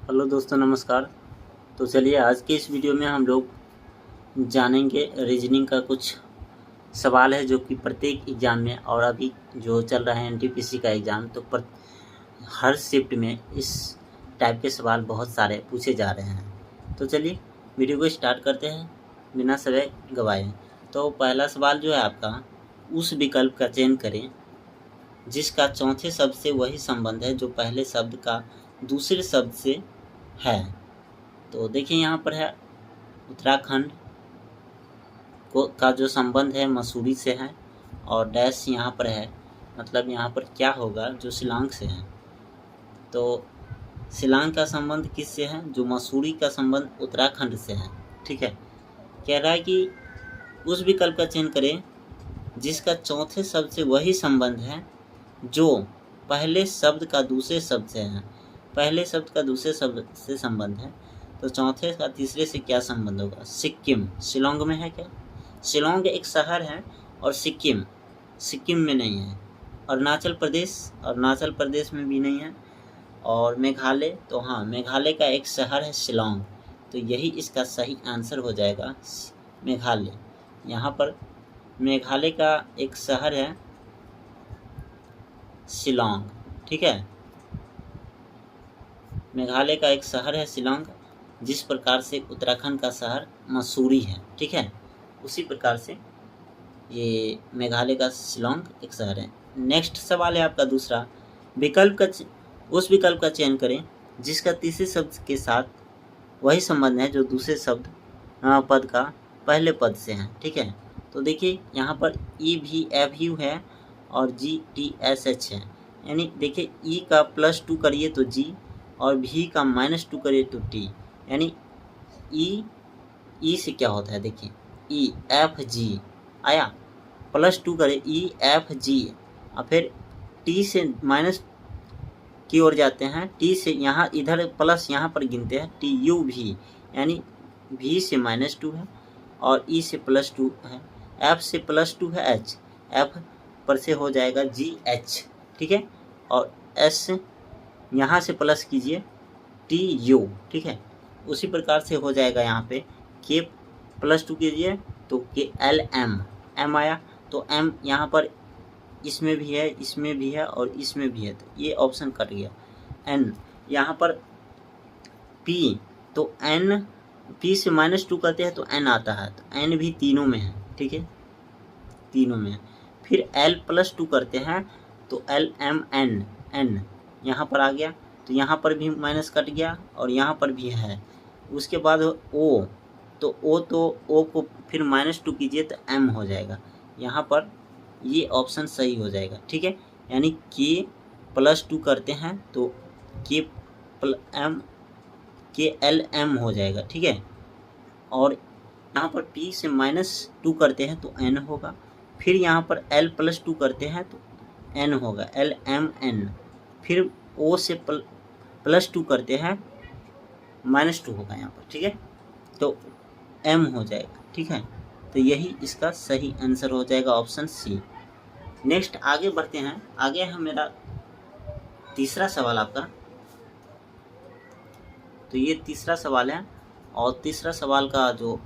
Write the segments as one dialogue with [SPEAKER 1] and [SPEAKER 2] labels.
[SPEAKER 1] Hello दोस्तों, नमस्कार। तो चलिए आज के इस वीडियो में हम लोग जानेंगे रीजनिंग का कुछ सवाल है जो कि प्रत्येक एग्ज़ाम में और अभी जो चल रहा है एनटीपीसी का एग्ज़ाम, तो हर शिफ्ट में इस टाइप के सवाल बहुत सारे पूछे जा रहे हैं। तो चलिए वीडियो को स्टार्ट करते हैं बिना समय गवाए। तो पहला सवाल जो है आपका, उस विकल्प का चयन करें जिसका चौथे शब्द से वही संबंध है जो पहले शब्द का दूसरे शब्द से है। तो देखिए यहाँ पर है उत्तराखंड का जो संबंध है मसूरी से है, और डैश यहाँ पर है, मतलब यहाँ पर क्या होगा जो शिलांग से है। तो शिलांग का संबंध किससे है? जो मसूरी का संबंध उत्तराखंड से है। ठीक है, कह रहा है कि उस विकल्प का चयन करें जिसका चौथे शब्द से वही संबंध है जो पहले शब्द का दूसरे शब्द से है। पहले शब्द का दूसरे शब्द से संबंध है, तो चौथे का तीसरे से क्या संबंध होगा? सिक्किम, शिलोंग में है क्या? शिलोंग एक शहर है और सिक्किम में नहीं है। अरुणाचल प्रदेश में भी नहीं है। और मेघालय, तो हाँ, मेघालय का एक शहर है शिलोंग, तो यही इसका सही आंसर हो जाएगा, मेघालय। यहाँ पर मेघालय का एक शहर है शिलोंग। ठीक है, मेघालय का एक शहर है शिलोंग, जिस प्रकार से उत्तराखंड का शहर मसूरी है। ठीक है, उसी प्रकार से ये मेघालय का शिलोंग एक शहर है। नेक्स्ट सवाल है आपका दूसरा, उस विकल्प का चयन करें जिसका तीसरे शब्द के साथ वही संबंध है जो दूसरे शब्द पद का पहले पद से है। ठीक है, तो देखिए यहाँ पर ई भी एफ यू है और जी टी एस एच है। यानी देखिए ई का +2 करिए तो जी, और भी का -2 करिए तो टी। यानी ई से क्या होता है? देखिए ई एफ जी आया, +2 करे ई एफ जी, और फिर टी से माइनस की ओर जाते हैं, टी से यहाँ इधर प्लस यहाँ पर गिनते हैं टी यू भी, यानी भी से -2 है और ई से +2 है, एफ से +2 है, एच एफ पर से हो जाएगा जी एच। ठीक है, और एस यहाँ से प्लस कीजिए टी यू। ठीक है, उसी प्रकार से हो जाएगा यहाँ पे के +2 कीजिए तो के एल एम आया, तो एम यहाँ पर इसमें भी है, इसमें भी है और इसमें भी है, तो ये ऑप्शन कट गया। एन यहाँ पर पी, तो एन पी से -2 करते हैं तो एन आता है, तो एन भी तीनों में है। ठीक है, तीनों में है। फिर एल +2 करते हैं तो एल एम एन, एन यहाँ पर आ गया, तो यहाँ पर भी माइनस कट गया और यहाँ पर भी है। उसके बाद ओ, तो ओ को फिर -2 कीजिए तो एम हो जाएगा। यहाँ पर ये ऑप्शन सही हो जाएगा। ठीक है, यानी के +2 करते हैं तो के एल एम हो जाएगा। ठीक है, और यहाँ पर पी से -2 करते हैं तो एन होगा, फिर यहाँ पर एल +2 करते हैं तो एन होगा, एल एम एन, फिर ओ से +2 करते हैं -2 होगा यहाँ पर। ठीक है, तो एम हो जाएगा। ठीक है, तो यही इसका सही आंसर हो जाएगा, ऑप्शन सी। नेक्स्ट आगे बढ़ते हैं। आगे है मेरा तीसरा सवाल आपका। तो ये तीसरा सवाल है, और तीसरा सवाल का जो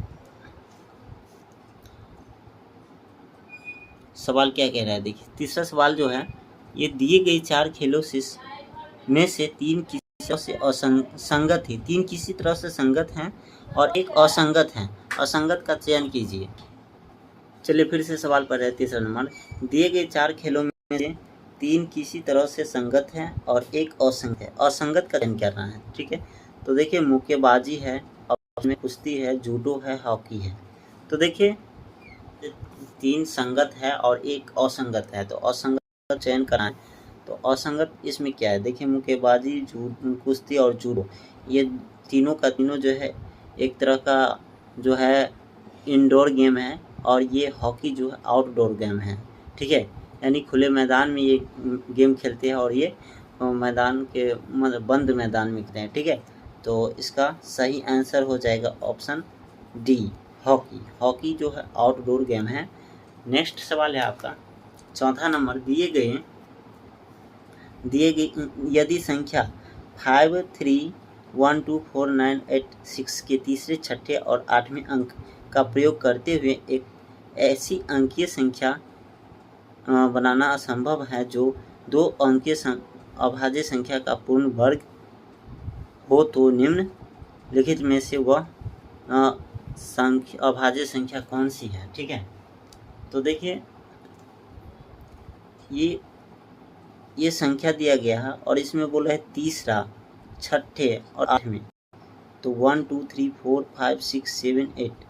[SPEAKER 1] सवाल क्या कह रहा है, देखिए तीसरा सवाल जो है, ये दिए गए 4 खेलों से में से 3 किसी तरह से असंगत है, 3 किसी तरह से संगत हैं और एक असंगत है, असंगत का चयन कीजिए। चलिए फिर से सवाल पर है तीसरा नंबर, दिए गए 4 खेलों में से 3 किसी तरह से संगत हैं और एक असंगत है, असंगत का चयन करना है। ठीक है, तो देखिए मुक्केबाजी है, और उसमें कुश्ती है, जूडो है, हॉकी है। तो देखिए 3 संगत है और एक असंगत है, तो असंगत का चयन कराएं। तो असंगत इसमें क्या है? देखिए मुक्केबाजी, कुश्ती और जूडो, ये तीनों का तीनों जो है एक तरह का जो है इंडोर गेम है, और ये हॉकी जो है आउटडोर गेम है। ठीक है, यानी खुले मैदान में ये गेम खेलते हैं और ये मैदान के मतलब बंद मैदान में खेलते हैं। ठीक है, तो इसका सही आंसर हो जाएगा ऑप्शन डी, हॉकी। हॉकी जो है आउटडोर गेम है। नेक्स्ट सवाल है आपका चौथा नंबर, दिए गए यदि संख्या 5, 3, 124986 के तीसरे, छठे और आठवें अंक का प्रयोग करते हुए एक ऐसी अंकीय संख्या बनाना असंभव है जो 2 अंकीय अभाज्य संख्या का पूर्ण वर्ग हो, तो निम्नलिखित में से वह अभाज्य संख्या कौन सी है। ठीक है, तो देखिए ये संख्या दिया गया है और इसमें बोला है तीसरा, छठे और आठवें। तो 1 2 3 4 5 6 7 8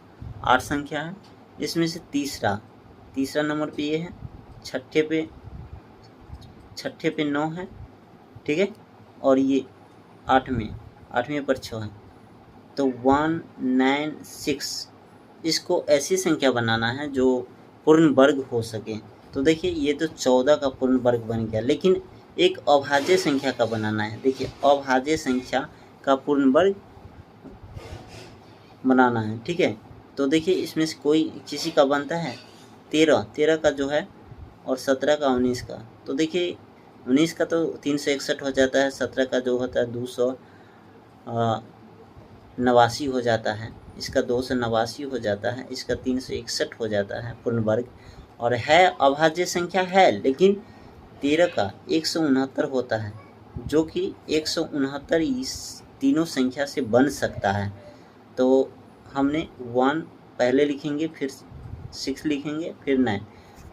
[SPEAKER 1] 8 संख्या है। इसमें से तीसरा नंबर पे ये है, छठे पे 9 है। ठीक है, और ये आठवें पर 6 है। तो 196 इसको ऐसी संख्या बनाना है जो पूर्ण वर्ग हो सके। तो देखिए ये तो 14 का पूर्ण वर्ग बन गया, लेकिन एक अभाज्य संख्या का बनाना है। देखिए अभाज्य संख्या का पूर्ण वर्ग बनाना है। ठीक है, तो देखिए इसमें से कोई किसी का बनता है 13 का जो है, और 17 का 19 का। तो देखिए 19 का तो 361 हो जाता है, 17 का जो होता है 289 हो जाता है, इसका 289 हो जाता है, इसका 361 हो जाता है पूर्ण वर्ग। और है अभाज्य संख्या है, लेकिन 13 का 169 होता है, जो कि 169 इस तीनों संख्या से बन सकता है। तो हमने 1 पहले लिखेंगे, फिर 6 लिखेंगे, फिर 9,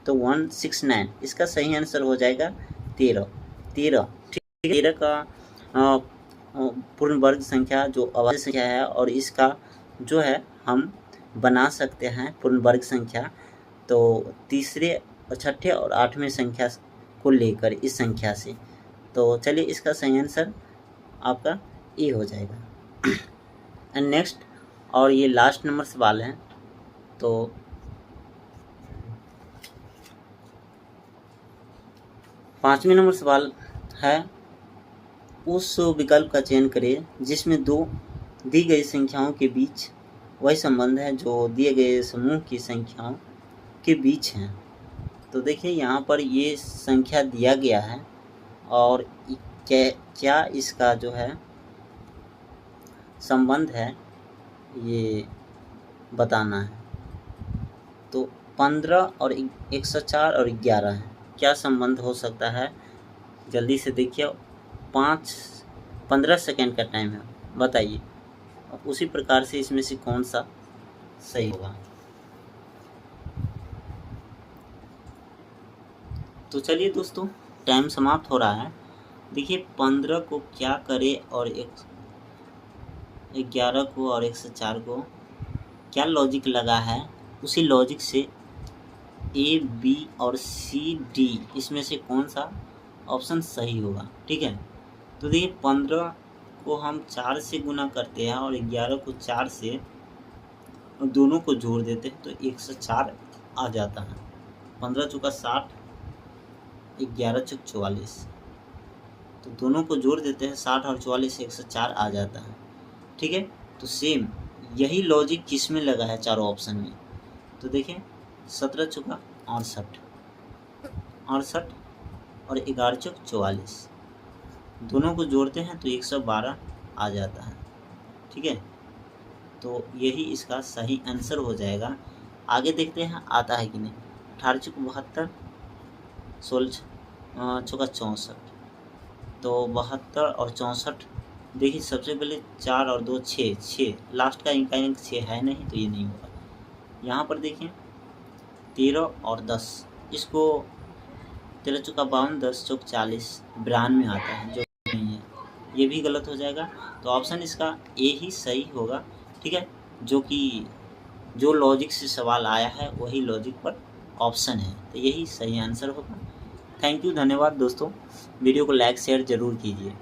[SPEAKER 1] तो 169 इसका सही आंसर हो जाएगा 13। ठीक है, 13 का पूर्ण वर्ग संख्या जो अभाज्य संख्या है, और इसका जो है हम बना सकते हैं पूर्ण वर्ग संख्या। तो तीसरे, छठे और आठवें संख्या को लेकर इस संख्या से। तो चलिए इसका सही आंसर आपका ए हो जाएगा। एंड नेक्स्ट, और ये लास्ट नंबर सवाल है। तो 5वें नंबर सवाल है, उस विकल्प का चयन करें जिसमें 2 दी गई संख्याओं के बीच वही संबंध है जो दिए गए समूह की संख्याओं के बीच हैं। तो देखिए यहाँ पर ये संख्या दिया गया है और क्या इसका जो है संबंध है ये बताना है। तो 15 और 104 और 11 है, क्या संबंध हो सकता है, जल्दी से देखिए। 15 सेकेंड का टाइम है, बताइए। उसी प्रकार से इसमें से कौन सा सही होगा। तो चलिए दोस्तों, टाइम समाप्त हो रहा है। देखिए 15 को क्या करे और 11 को और 104 को क्या लॉजिक लगा है, उसी लॉजिक से ए, बी और सी, डी इसमें से कौन सा ऑप्शन सही होगा। ठीक है, तो देखिए 15 को हम 4 से गुना करते हैं और 11 को 4 से, और दोनों को जोड़ देते हैं तो 104 आ जाता है। 15 चौका 60, 11 चौक 44, तो दोनों को जोड़ देते हैं, 60 और 44 से 104 आ जाता है। ठीक है, तो सेम यही लॉजिक किस में लगा है, चारों ऑप्शन में। तो देखिए 17 चौका 68 और 11 चौक 44, दोनों को जोड़ते हैं तो 112 आ जाता है। ठीक है, तो यही इसका सही आंसर हो जाएगा। आगे देखते हैं आता है कि नहीं। 18 चौक 72, 16 चौका 64, तो 72 और 64। देखिए सबसे पहले 4 और 2 6, लास्ट का इनका अंक 6 है नहीं, तो ये नहीं होगा। यहाँ पर देखिए 13 और 10, इसको 13 चौका 52, 10 चौक 40, 92 आता है, जो नहीं है, ये भी गलत हो जाएगा। तो ऑप्शन इसका ए ही सही होगा। ठीक है, जो लॉजिक से सवाल आया है वही लॉजिक पर ऑप्शन है, तो यही सही आंसर होगा। थैंक यू, धन्यवाद दोस्तों। वीडियो को लाइक शेयर ज़रूर कीजिए।